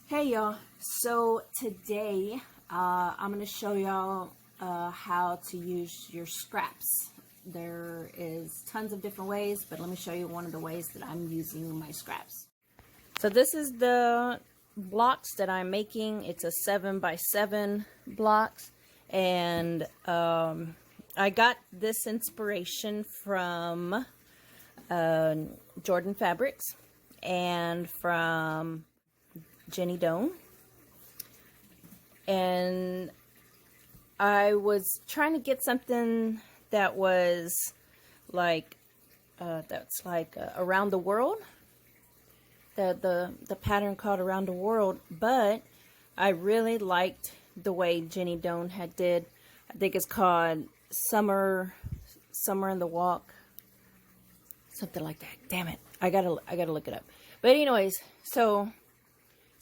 Hey y'all, so today I'm going to show y'all how to use your scraps. There is tons of different ways, but let me show you one of the ways that I'm using my scraps. So this is the blocks that I'm making. It's a 7x7 blocks, and I got this inspiration from Jordan Fabrics and from Doan, and I was trying to get something that was like around the world, the pattern called around the world, but I really liked the way Doan had did. I think it's called summer in the walk, something like that. Damn it, I gotta look it up. But anyways, so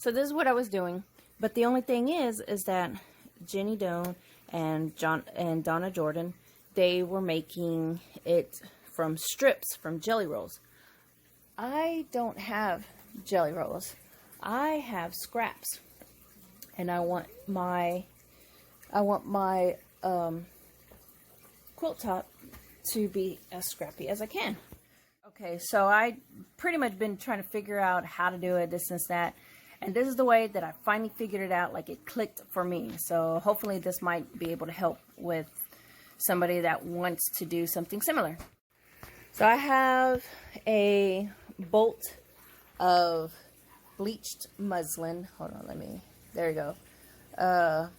this is what I was doing, but the only thing is that Doan and Donna Jordan, they were making it from strips, from jelly rolls. I don't have jelly rolls. I have scraps, and I want my quilt top to be as scrappy as I can. Okay, so I pretty much been trying to figure out how to do it, this and that. And this is the way that I finally figured it out, like it clicked for me. So hopefully this might be able to help with somebody that wants to do something similar. So I have a bolt of bleached muslin. Hold on, there you go. A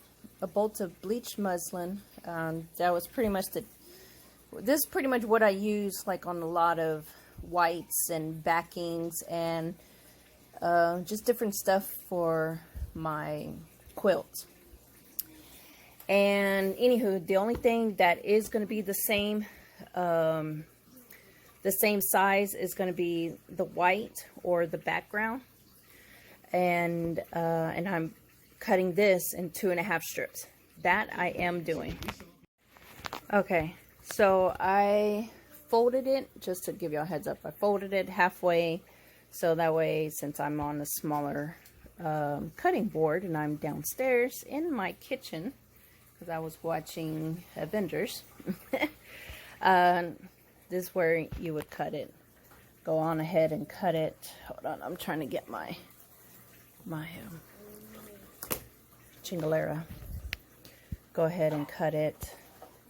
bolt of bleached muslin. That was pretty much this is pretty much what I use like on a lot of whites and backings and just different stuff for my quilt. And anywho, the only thing that is going to be the same size is going to be the white or the background, and I'm cutting this in 2.5 strips. That I am doing. Okay, so I folded it, just to give you a heads up, I folded it halfway. So that way, since I'm on a smaller cutting board and I'm downstairs in my kitchen, because I was watching Avengers, this is where you would cut it. Go on ahead and cut it. Hold on, I'm trying to get my chingalera. Go ahead and cut it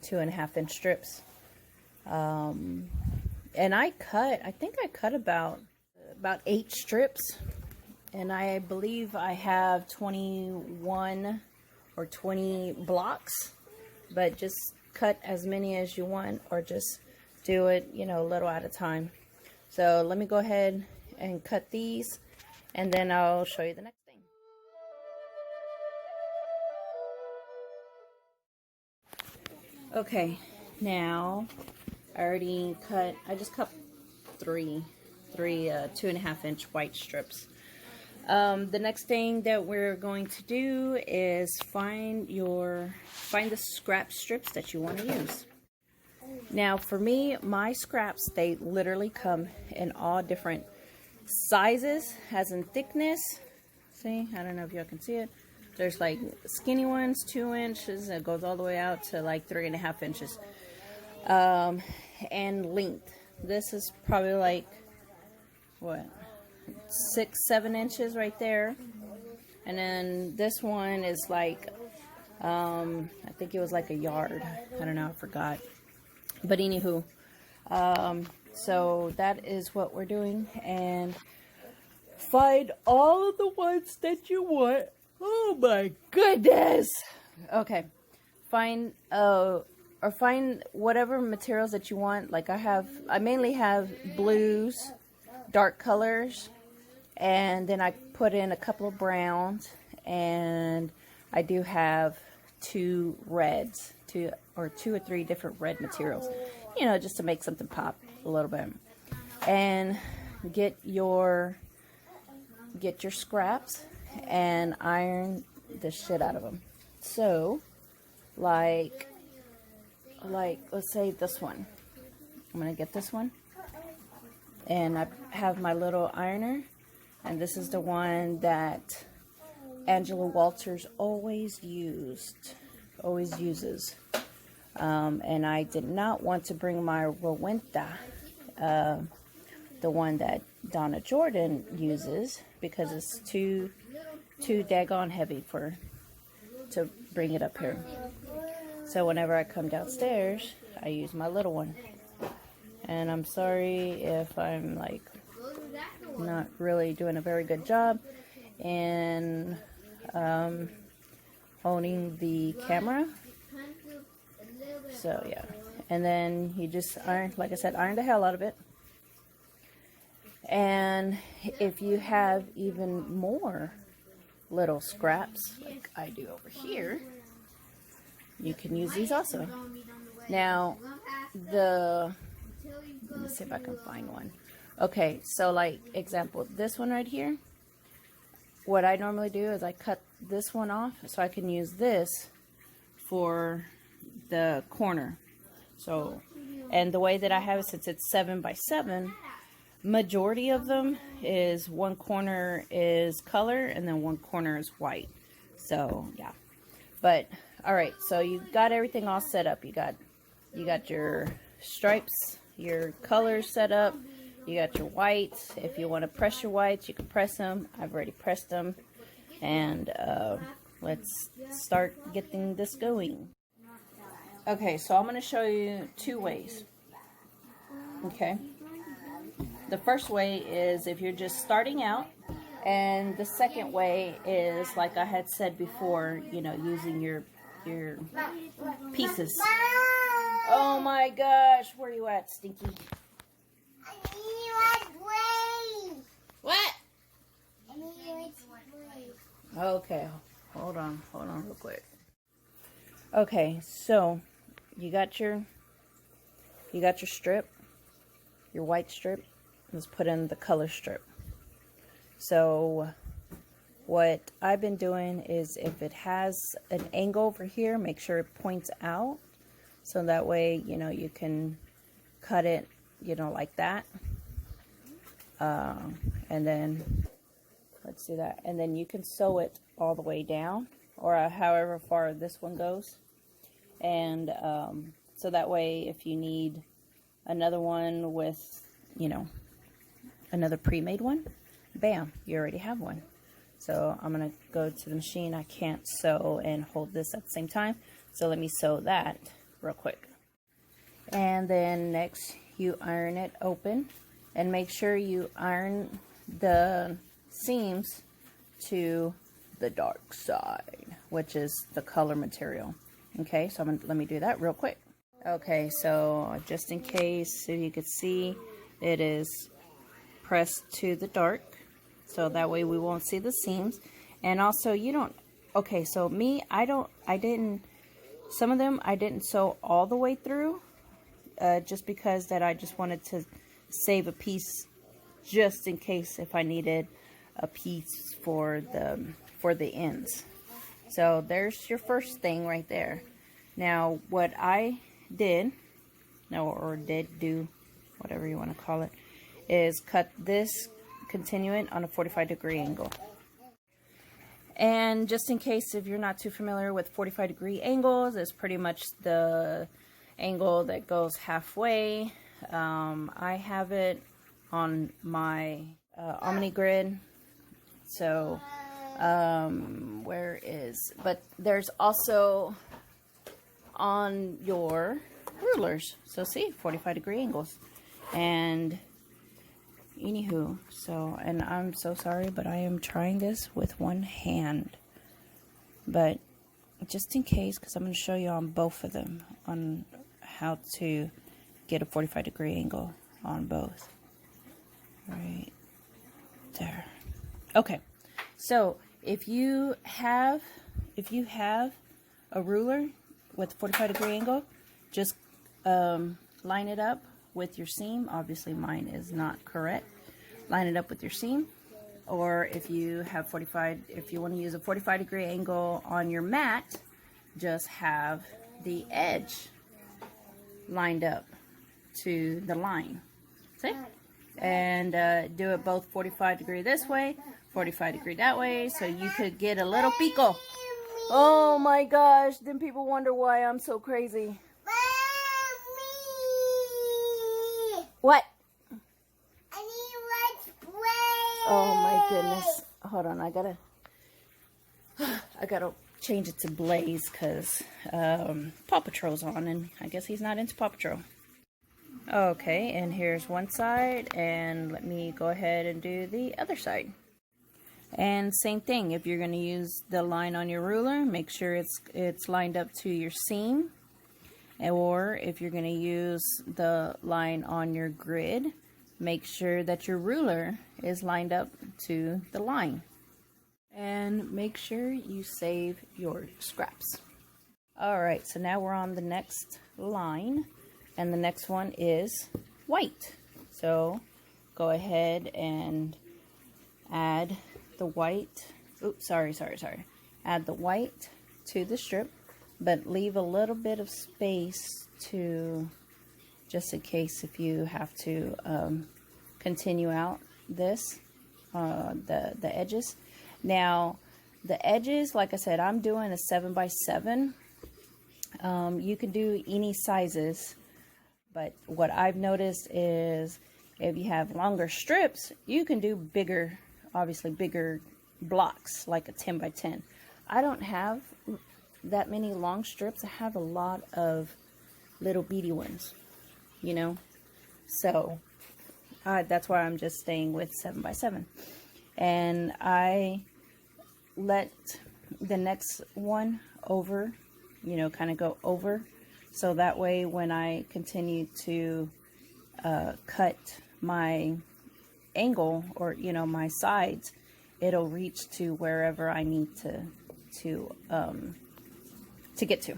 2.5-inch strips. And I think I cut about 8 strips, and I believe I have 21 or 20 blocks, but just cut as many as you want, or just do it, a little at a time. So let me go ahead and cut these, and then I'll show you the next thing. Okay, now I just cut three 2.5-inch white strips. The next thing that we're going to do is find the scrap strips that you want to use. Now for me, my scraps, they literally come in all different sizes, as in thickness. See, I don't know if y'all can see it. There's like skinny ones, 2 inches, it goes all the way out to like 3.5 inches. And length. This is probably like, what, 6-7 inches right there. And then this one is like I think it was like a yard. I don't know, I forgot. But anywho, so that is what we're doing. And find all of the ones that you want. Oh my goodness. Okay, find whatever materials that you want. Like I mainly have blues, dark colors, and then I put in a couple of browns, and I do have 2 reds, 2 or 3 different red materials, just to make something pop a little bit. And get your scraps and iron the shit out of them. So like let's say this one, I'm gonna get this one, and I have my little ironer, and this is the one that Angela Walters always uses. And I did not want to bring my Rowenta, the one that Donna Jordan uses, because it's too daggone heavy to bring it up here. So whenever I come downstairs, I use my little one. And I'm sorry if I'm like not really doing a very good job in owning the camera. So yeah, and then you just iron, like I said, iron the hell out of it. And if you have even more little scraps like I do over here, you can use these also. Now let me see if I can find one. Okay, so like example, this one right here, what I normally do is I cut this one off so I can use this for the corner. So, and the way that I have it, since it's 7 by 7, majority of them is one corner is color and then one corner is white. So yeah, but all right, so you got everything all set up. You got your stripes, your colors set up. You got your whites. If you want to press your whites, you can press them. I've already pressed them. And let's start getting this going. Okay, so I'm going to show you 2 ways. Okay. The first way is if you're just starting out. And the second way is, like I had said before, you know, using your pieces. Oh my gosh, where you at, Stinky? What? Okay, hold on real quick. Okay, so you got your strip, your white strip. Let's put in the color strip. So what I've been doing is, if it has an angle over here, make sure it points out, so that way, you know, you can cut it, you know, like that. And then let's do that, and then you can sew it all the way down, or however far this one goes. And so that way, if you need another one with, you know, another pre-made one, bam, you already have one. So I'm gonna go to the machine. I can't sew and hold this at the same time, so let me sew that real quick. And then next, you iron it open, and make sure you iron the seams to the dark side, which is the color material. Okay, so let me do that real quick. Okay, so just in case, so you could see, it is pressed to the dark, so that way we won't see the seams. And also, you don't, okay, so me, some of them I didn't sew all the way through, just because that I just wanted to save a piece just in case if I needed a piece for the ends. So there's your first thing right there. Now what I did, or did do, whatever you want to call it, is cut this, continue it on a 45-degree angle. And just in case if you're not too familiar with 45-degree angles, it's pretty much the angle that goes halfway. I have it on my Omni grid. So but there's also on your rulers. So see, 45-degree angles. And anywho, so, and I'm so sorry, but I am trying this with one hand. But just in case, because I'm going to show you on both of them on how to get a 45-degree angle on both. Right there. Okay, so if you have a ruler with 45-degree angle, just line it up with your seam. Obviously mine is not correct. Line it up with your seam. Or if you have if you want to use a 45-degree angle on your mat, just have the edge lined up to the line. See? And do it both 45 degree this way, 45 degree that way, so you could get a little pico. Oh my gosh, then people wonder why I'm so crazy. What? I need spray. Oh my goodness. Hold on, I gotta change it to Blaze because Paw Patrol's on, and I guess he's not into Paw Patrol. Okay, and here's one side, and let me go ahead and do the other side. And same thing, if you're going to use the line on your ruler, make sure it's lined up to your seam. Or if you're going to use the line on your grid, make sure that your ruler is lined up to the line. And make sure you save your scraps. Alright, so now we're on the next line, and the next one is white. So go ahead and add the white, oops, sorry. Add the white to the strip, but leave a little bit of space to, just in case if you have to continue out this, the edges. Now, the edges, like I said, I'm doing a 7x7. You can do any sizes, but what I've noticed is if you have longer strips, you can do bigger, obviously bigger blocks, like a 10x10. I don't have that many long strips. I have a lot of little beady ones, you know, so that's why I'm just staying with 7x7. And I let the next one over, you know, kind of go over, so that way when I continue to cut my angle, or you know, my sides, it'll reach to wherever I need to get to.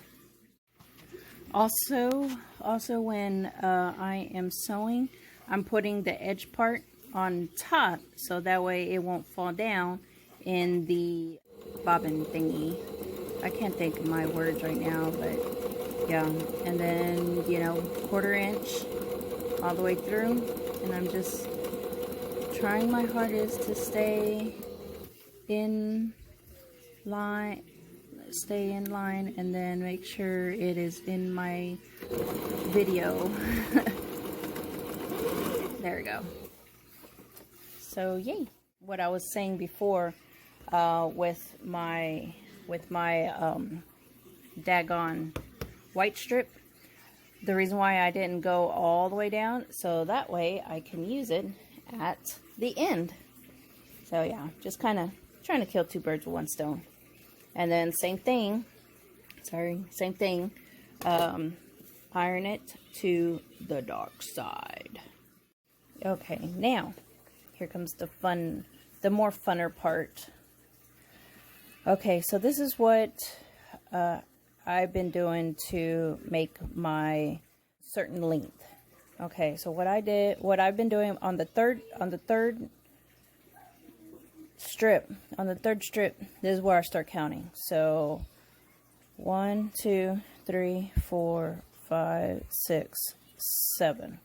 Also when I am sewing, I'm putting the edge part on top, so that way it won't fall down in the bobbin thingy. I can't think of my words right now, but yeah. And then, you know, 1/4 inch all the way through, and I'm just trying my hardest to stay in line, and then make sure it is in my video. There we go. So yay. What I was saying before, with my daggone white strip, the reason why I didn't go all the way down, so that way I can use it at the end. So yeah, just kind of trying to kill two birds with one stone. And then same thing, iron it to the dark side. Okay, now here comes the more funner part. Okay, so this is what I've been doing to make my certain length. Okay, so what I've been doing on the third strip, this is where I start counting. So 1, 2, 3, 4, 5, 6, 7.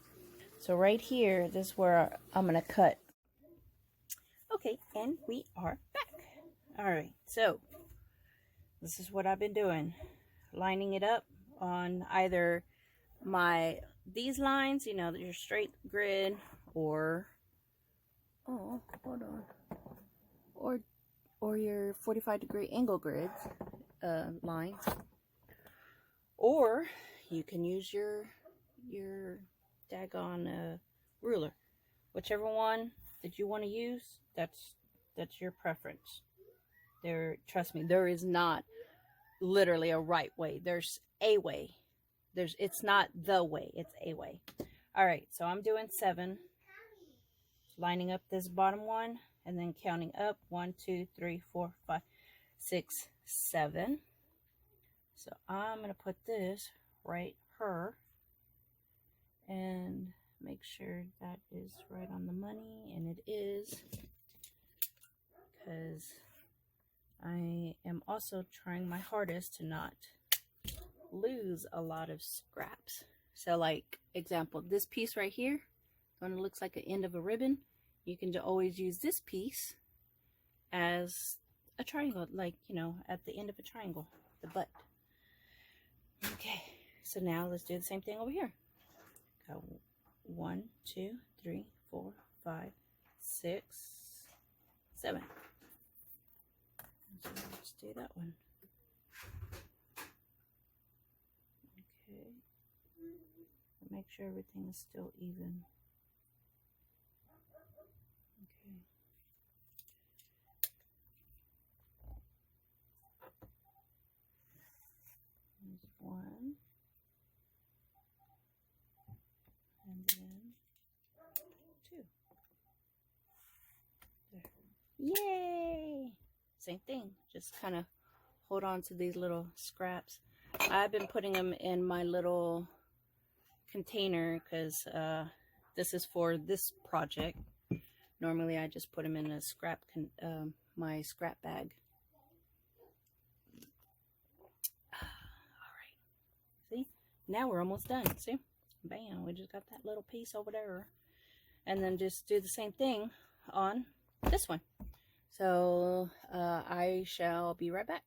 So right here, this is where I'm gonna cut. Okay, and we are back. All right, so this is what I've been doing, lining it up on either these lines, you know, your straight grid, or or your 45-degree angle grid lines, or you can use your daggone ruler, whichever one that you want to use. That's your preference. Trust me, there is not literally a right way. There's a way. It's not the way, it's a way. All right, so I'm doing 7, lining up this bottom one, and then counting up 1, 2, 3, 4, 5, 6, 7. So I'm gonna put this right here and make sure that is right on the money, and it is, because I am also trying my hardest to not lose a lot of scraps. So like example, this piece right here, when it looks like an end of a ribbon, you can always use this piece as a triangle, like, you know, at the end of a triangle, the butt. Okay, so now let's do the same thing over here. Got 1, 2, 3, 4, 5, 6, 7. So let's do that one. Okay. Make sure everything is still even. Okay. There's 1. And then 2. There. Yay! Same thing. Just kind of hold on to these little scraps. I've been putting them in my little container because this is for this project. Normally I just put them in a my scrap bag. Alright, see, now we're almost done. See, bam, we just got that little piece over there, and then just do the same thing on this one. So I shall be right back.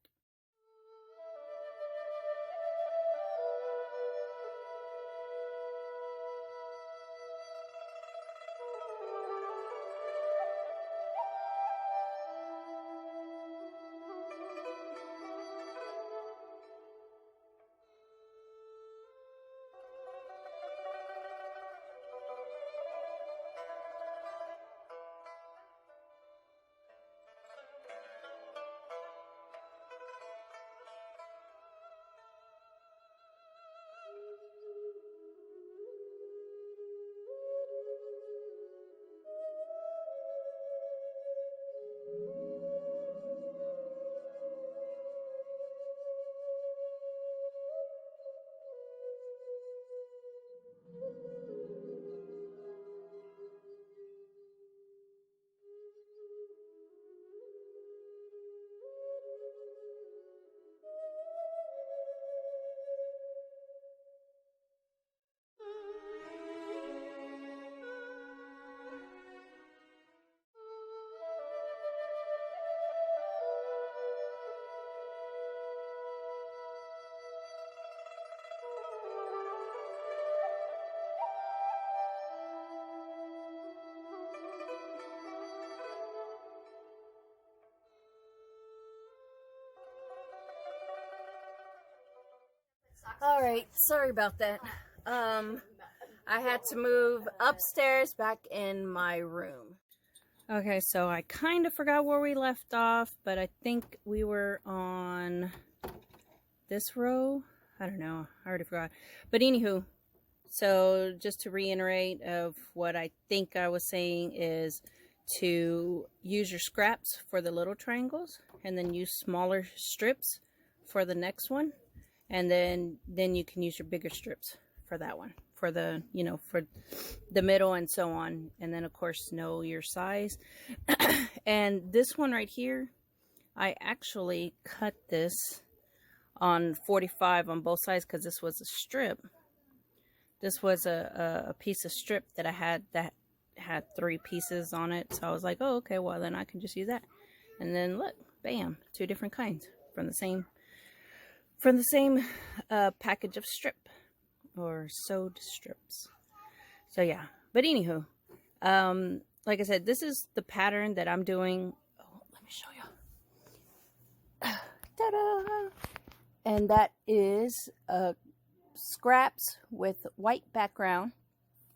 All right, sorry about that. I had to move upstairs back in my room. Okay, so I kind of forgot where we left off, but I think we were on this row. I don't know, I already forgot. But anywho, so just to reiterate of what I think I was saying is to use your scraps for the little triangles and then use smaller strips for the next one. And then you can use your bigger strips for that one, for the, you know, for the middle and so on. And then of course know your size. And this one right here, I actually cut this on 45 on both sides because this was a strip. This was a piece of strip that I had that had 3 pieces on it. So I was like, oh, okay, well then I can just use that. And then look, bam, 2 different kinds from the same package of strip or sewed strips. So yeah, but anywho, like I said, this is the pattern that I'm doing. Oh, let me show you. Ta-da! And that is scraps with white background.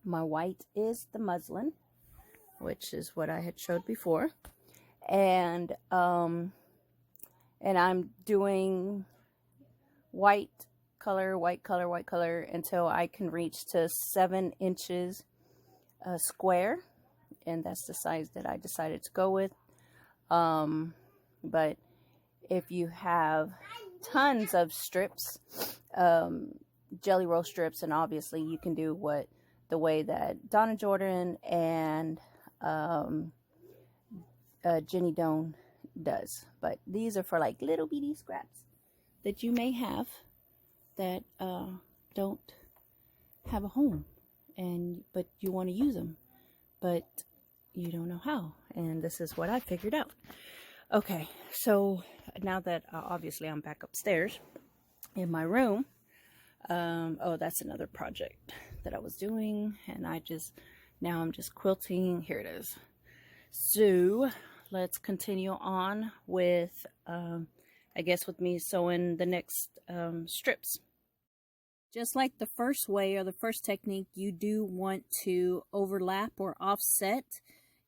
My white is the muslin, which is what I had showed before, and I'm doing white color until I can reach to 7 inches square, and that's the size that I decided to go with. But if you have tons of strips, jelly roll strips, and obviously you can do the way that Donna Jordan and Jenny Doan does. But these are for like little bitty scraps that you may have that don't have a home, but you want to use them, but you don't know how. And this is what I figured out. Okay, so now that obviously I'm back upstairs in my room, oh, that's another project that I was doing, and now I'm just quilting. Here it is. So let's continue on with, I guess, with me sewing the next strips. Just like the first way or the first technique, you do want to overlap or offset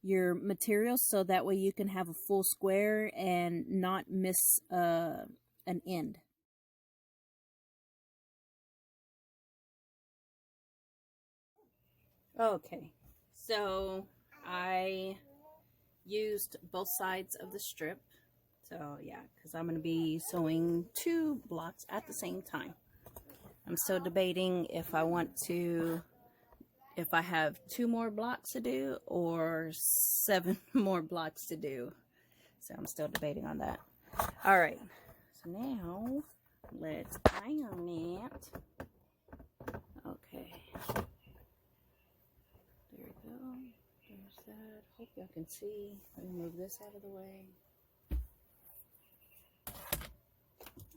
your materials so that way you can have a full square and not miss an end. Okay, so I used both sides of the strip. So yeah, because I'm going to be sewing 2 blocks at the same time. I'm still debating if I have 2 more blocks to do or 7 more blocks to do. So I'm still debating on that. All right, so now let's iron it. Okay, there we go. There's that. Hope y'all can see. Let me move this out of the way.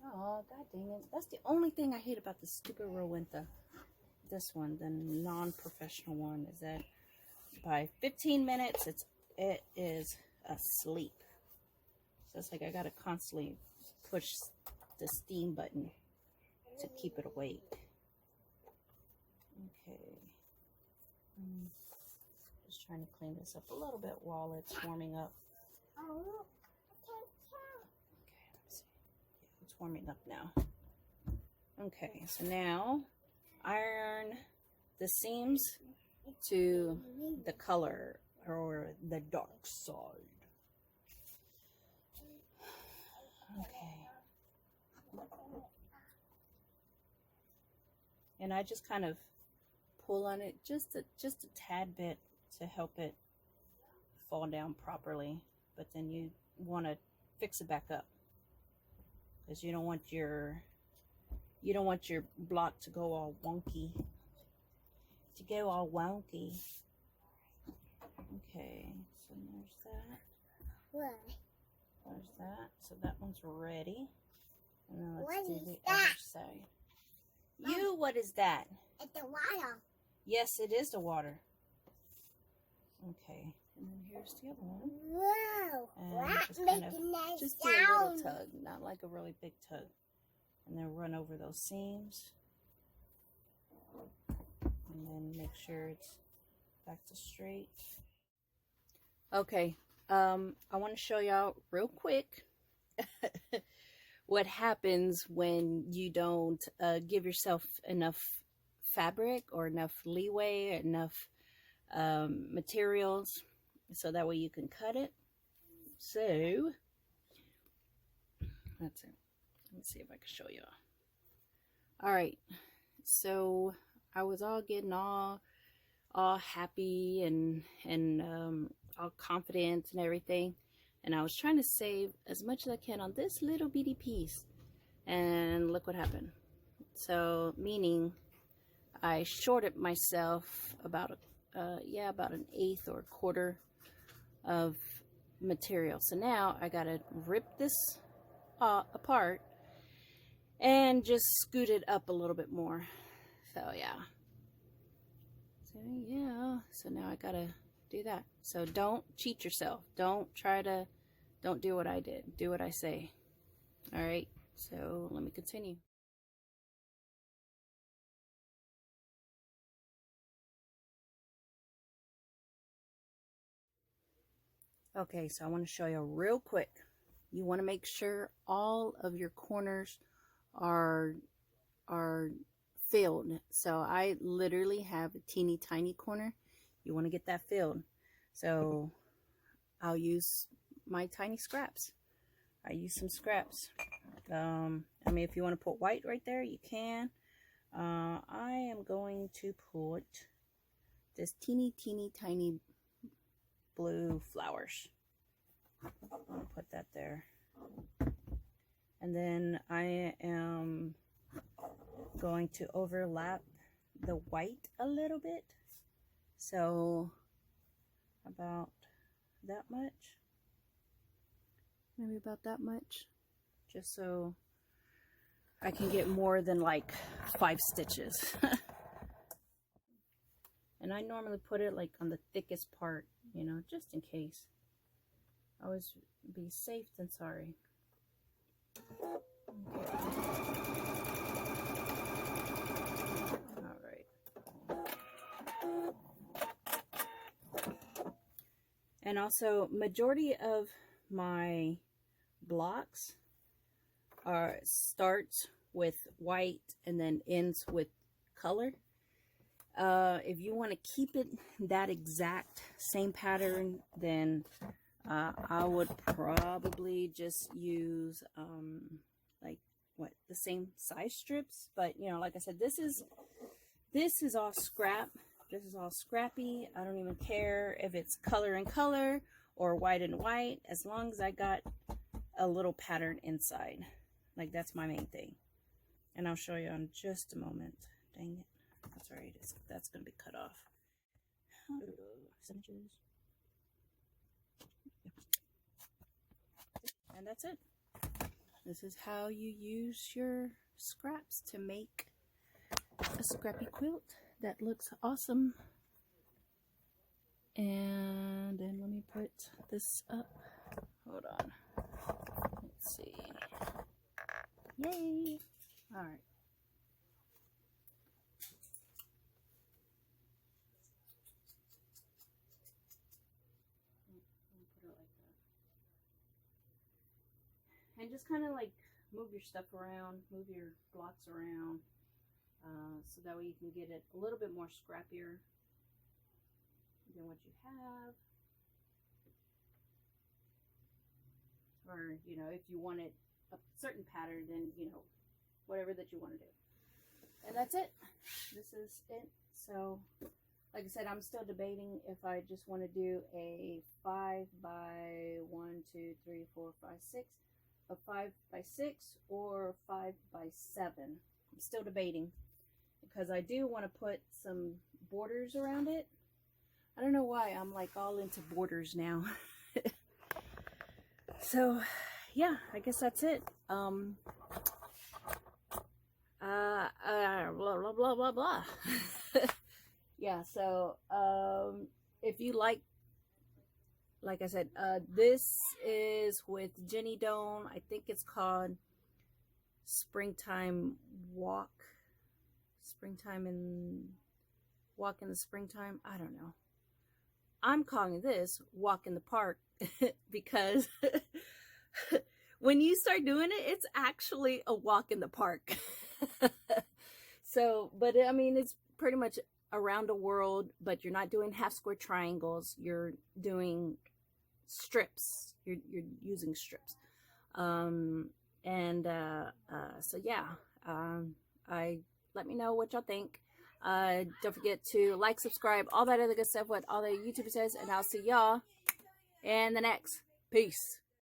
Oh, god dang it. That's the only thing I hate about the stupid Rowenta. This one, the non-professional one, is that by 15 minutes, it is asleep. So it's like I gotta constantly push the steam button to keep it awake. Okay. Just trying to clean this up a little bit while it's warming up. Okay, let me see. Yeah, it's warming up now. Okay, so now iron the seams to the color or the dark side. Okay. And I just kind of pull on it just a tad bit to help it fall down properly, but then you want to fix it back up because you don't want your block to go all wonky. Okay, so there's that. What? There's that. So that one's ready. And then let's What do is the that? other side. You, what is that? It's the water. Yes, it is the water. Okay, and then here's the other one. Whoa, And that's just kind making of nice just do a little sound. tug, not like a really big tug. And then run over those seams. And then make sure it's back to straight. Okay, I want to show y'all real quick what happens when you don't give yourself enough fabric or enough leeway, enough materials, so that way you can cut it. So that's it. Let me see if I can show y'all. All right, so I was all getting all happy and all confident and everything, and I was trying to save as much as I can on this little bitty piece, and look what happened. So meaning I shorted myself about about an eighth or a quarter of material. So now I gotta rip this apart and just scoot it up a little bit more. So yeah. So now I gotta do that. So don't cheat yourself. Don't do what I did. Do what I say. All right. So let me continue. Okay, so I want to show you real quick. You want to make sure all of your corners are filled. So I literally have a teeny tiny corner. You want to get that filled. So I'll use my tiny scraps. I use some scraps. I mean, if you want to put white right there, you can. I am going to put this teeny tiny blue flowers. I'll put that there. And then I am going to overlap the white a little bit. So about that much. maybe about that much, just so I can get more than like 5 stitches. And I normally put it like on the thickest part, you know, just in case. Always be safe than sorry. Okay. All right. And also, majority of my blocks starts with white and then ends with color. If you want to keep it that exact same pattern, then I would probably just use like the same size strips. But you know, like I said, this is all scrap. This is all scrappy. I don't even care if it's color and color or white and white, as long as I got a little pattern inside. Like, that's my main thing. And I'll show you in just a moment. Dang it. That's all right. That's going to be cut off. And that's it. This is how you use your scraps to make a scrappy quilt that looks awesome. And then let me put this up. Hold on. Let's see. Yay! All right. Put it like that. And just kind of like move your stuff around, move your blocks around, so that way you can get it a little bit more scrappier than what you have. Or, you know, if you wanted a certain pattern, then, you know, whatever that you want to do. And that's it. This is it. So, like I said, I'm still debating if I just want to do a 5 by 1, 2, 3, 4, 5, 6, a 5 by 6, or 5 by 7. I'm still debating, because I do want to put some borders around it. I don't know why I'm like all into borders now. So yeah, I guess that's it. Blah blah blah blah blah. Yeah, so if you like I said, this is with Jenny Doan. I think it's called Springtime Walk. Walk in the Springtime. I don't know. I'm calling this Walk in the Park because when you start doing it, it's actually a walk in the park. So, but I mean, it's pretty much around the world, but you're not doing half square triangles. You're doing strips. You're using strips. So yeah, let me know what y'all think. Don't forget to like, subscribe, all that other good stuff, what all the YouTube says, and I'll see y'all in the next. Peace.